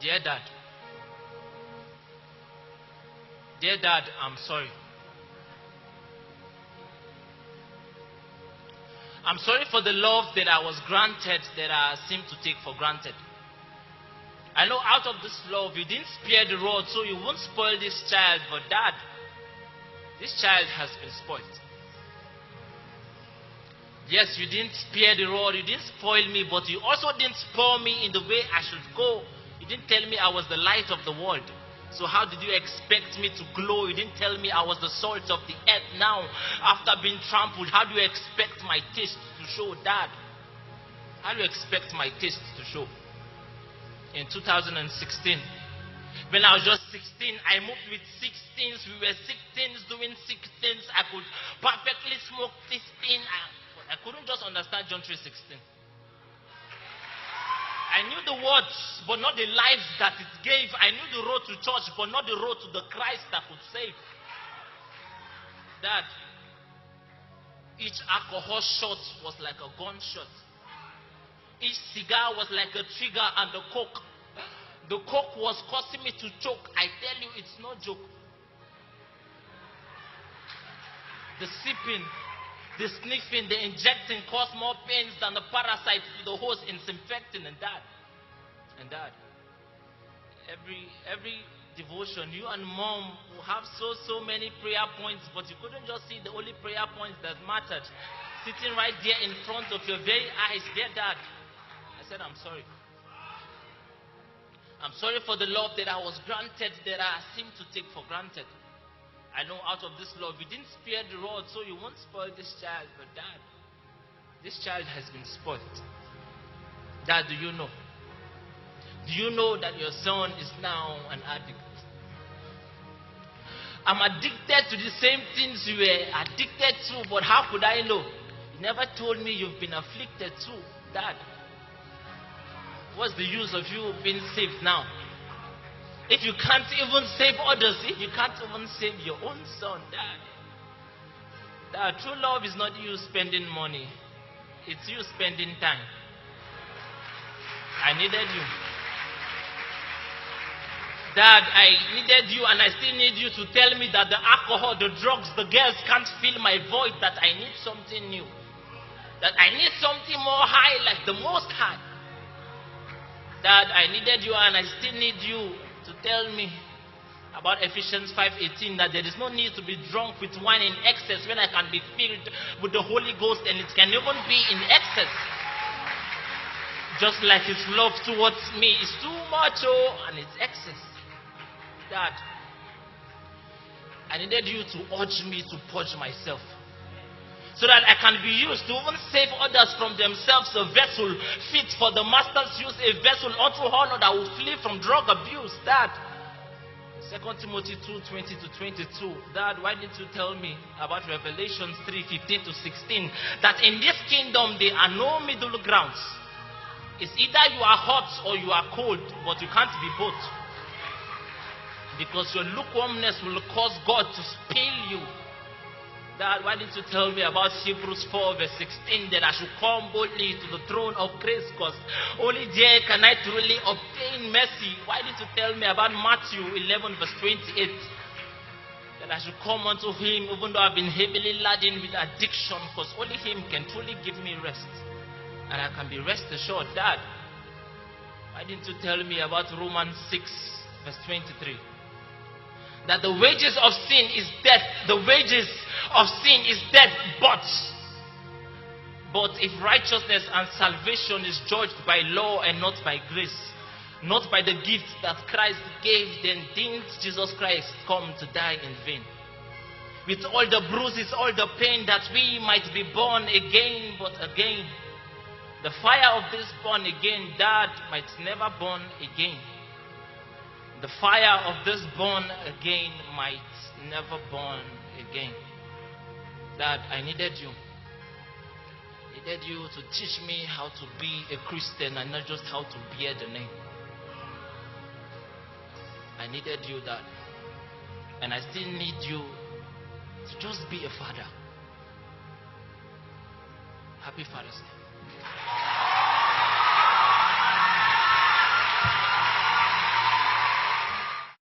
Dear Dad, dear Dad, I'm sorry. I'm sorry for the love that I was granted that I seem to take for granted. I know out of this love you didn't spare the rod so you won't spoil this child, but Dad, this child has been spoiled. Yes, you didn't spare the rod, you didn't spoil me, but you also didn't spoil me in the way I should go. You didn't tell me I was the light of the world. So how did you expect me to glow? You didn't tell me I was the salt of the earth. Now, after being trampled, how do you expect my taste to show, Dad? How do you expect my taste to show? In 2016, when I was just 16, I moved with 16s. We were 16s doing 16s. I could perfectly smoke this thing. I couldn't just understand John 3:16. I knew the words, but not the lives that it gave. I knew the road to church, but not the road to the Christ that could save. Dad, each alcohol shot was like a gunshot. Each cigar was like a trigger, and the coke was causing me to choke. I tell you, it's no joke. The sipping, the sniffing, the injecting caused more pains than the parasites to the host infecting. And Dad, every devotion, you and Mom will have so many prayer points, but you couldn't just see the only prayer points that mattered sitting right there in front of your very eyes. Dear Dad, I said, I'm sorry. I'm sorry for the love that I was granted that I seem to take for granted. I know out of this love, you didn't spare the rod, so you won't spoil this child. But Dad, this child has been spoiled. Dad, do you know? Do you know that your son is now an addict? I'm addicted to the same things you were addicted to, but how could I know? You never told me you've been afflicted too. Dad, what's the use of you being saved now? If you can't even save others, if you can't even save your own son, Dad, true love is not you spending money. It's you spending time. I needed you. Dad, I needed you, and I still need you to tell me that the alcohol, the drugs, the girls can't fill my void, that I need something new. That I need something more high, like the Most High. Dad, I needed you, and I still need you to tell me about Ephesians 5:18, that there is no need to be drunk with wine in excess when I can be filled with the Holy Ghost, and it can even be in excess. Just like His love towards me is too much, and it's excess. Dad, I needed you to urge me to purge myself, so that I can be used to even save others from themselves, a vessel fit for the Master's use, a vessel unto honor that will flee from drug abuse. Dad, 2 Timothy 2:20-22. Dad, why didn't you tell me about Revelation 3:15-16, that in this kingdom there are no middle grounds? It's either you are hot or you are cold, but you can't be both. Because your lukewarmness will cause God to spill you. Dad, why didn't you tell me about Hebrews 4:16, that I should come boldly to the throne of grace, because only there can I truly obtain mercy? Why didn't you tell me about Matthew 11:28, that I should come unto Him even though I've been heavily laden with addiction, because only Him can truly give me rest, and I can be rest assured? Dad, why didn't you tell me about Romans 6:23, that the wages of sin is death? The wages of sin is death, but if righteousness and salvation is judged by law and not by grace, not by the gift that Christ gave, then didn't Jesus Christ come to die in vain? With all the bruises, all the pain, that we might be born again, but again, the fire of this born again, Dad, might never burn again. The fire of this born again might never burn again. Dad, I needed you. I needed you to teach me how to be a Christian and not just how to bear the name. I needed you, Dad. And I still need you to just be a father. Happy Father's Day.